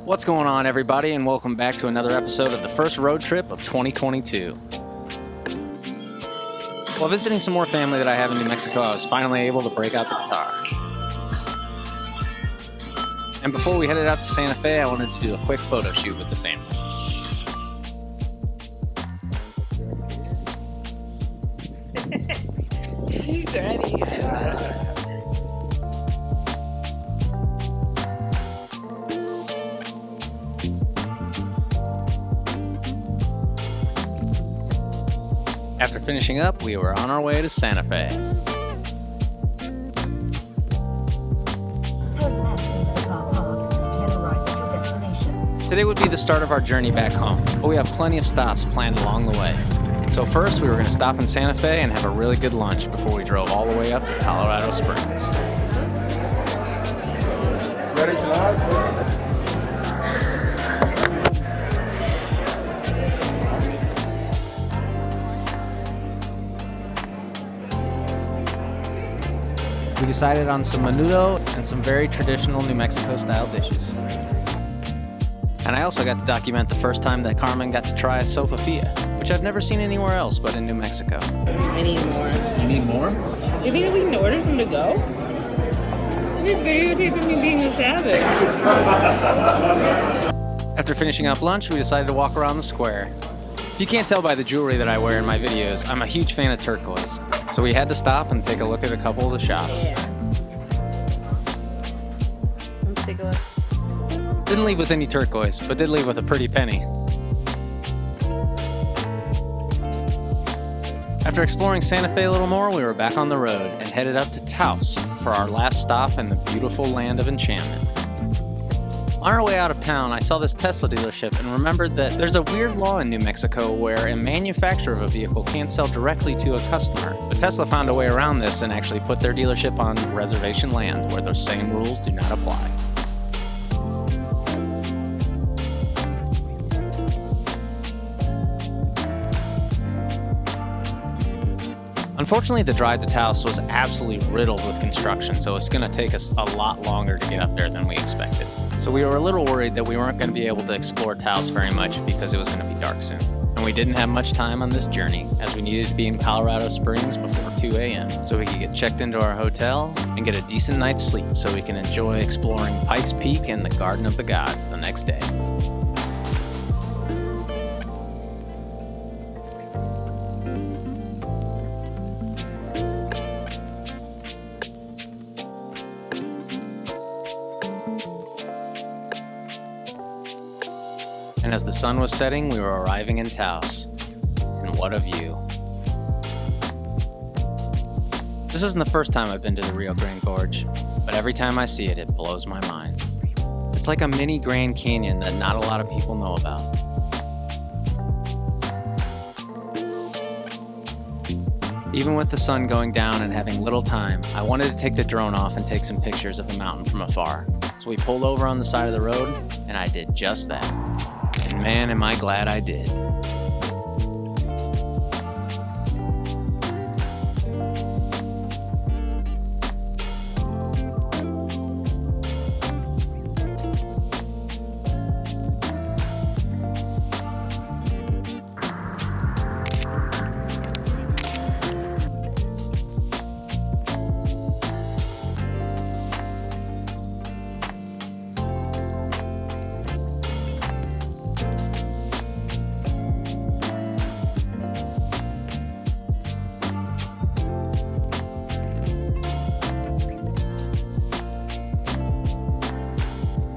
What's going on, everybody, and welcome back to another episode of the first road trip of 2022. While visiting some more family that I have in New Mexico, I was finally able to break out the guitar. And before we headed out to Santa Fe, I wanted to do a quick photo shoot with the family. She's ready. After finishing up, we were on our way to Santa Fe. Turn left into the car park, then arrive at your destination. Today would be the start of our journey back home, but we have plenty of stops planned along the way. So first, we were going to stop in Santa Fe and have a really good lunch before we drove all the way up to Colorado Springs. Ready to live? We decided on some menudo and some very traditional New Mexico style dishes. And I also got to document the first time that Carmen got to try a sofafilla, which I've never seen anywhere else but in New Mexico. I need more. You need more? You think we can order some to go? You're videotaping me being a savage. After finishing up lunch, we decided to walk around the square. If you can't tell by the jewelry that I wear in my videos, I'm a huge fan of turquoise. So we had to stop and take a look at a couple of the shops. Yeah. Let's take a look. Didn't leave with any turquoise, but did leave with a pretty penny. After exploring Santa Fe a little more, we were back on the road and headed up to Taos for our last stop in the beautiful Land of Enchantment. On our way out of town, I saw this Tesla dealership and remembered that there's a weird law in New Mexico where a manufacturer of a vehicle can't sell directly to a customer. But Tesla found a way around this and actually put their dealership on reservation land where those same rules do not apply. Unfortunately, the drive to Taos was absolutely riddled with construction, so it's going to take us a lot longer to get up there than we expected. So we were a little worried that we weren't going to be able to explore Taos very much because it was going to be dark soon. And we didn't have much time on this journey, as we needed to be in Colorado Springs before 2 a.m. so we could get checked into our hotel and get a decent night's sleep so we can enjoy exploring Pikes Peak and the Garden of the Gods the next day. And as the sun was setting, we were arriving in Taos. And what a view. This isn't the first time I've been to the Rio Grande Gorge, but every time I see it, it blows my mind. It's like a mini Grand Canyon that not a lot of people know about. Even with the sun going down and having little time, I wanted to take the drone off and take some pictures of the mountain from afar. So we pulled over on the side of the road, and I did just that. And man, am I glad I did.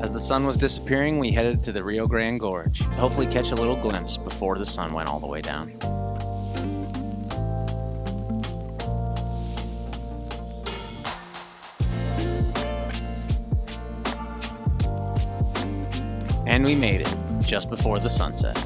As the sun was disappearing, we headed to the Rio Grande Gorge to hopefully catch a little glimpse before the sun went all the way down. And we made it just before the sunset.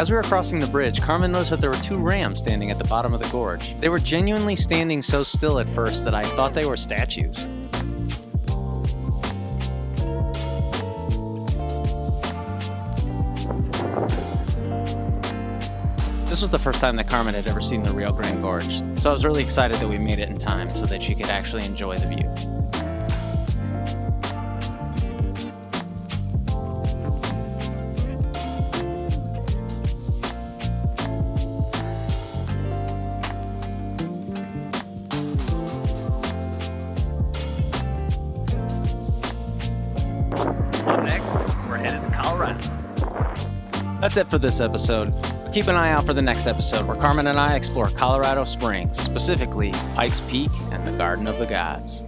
As we were crossing the bridge, Carmen noticed that there were two rams standing at the bottom of the gorge. They were genuinely standing so still at first that I thought they were statues. was the first time that Carmen had ever seen the real Grand Gorge, so I was really excited that we made it in time so that she could actually enjoy the view. Up next, we're headed to Colorado. That's it for this episode. Keep an eye out for the next episode where Carmen and I explore Colorado Springs, specifically Pikes Peak and the Garden of the Gods.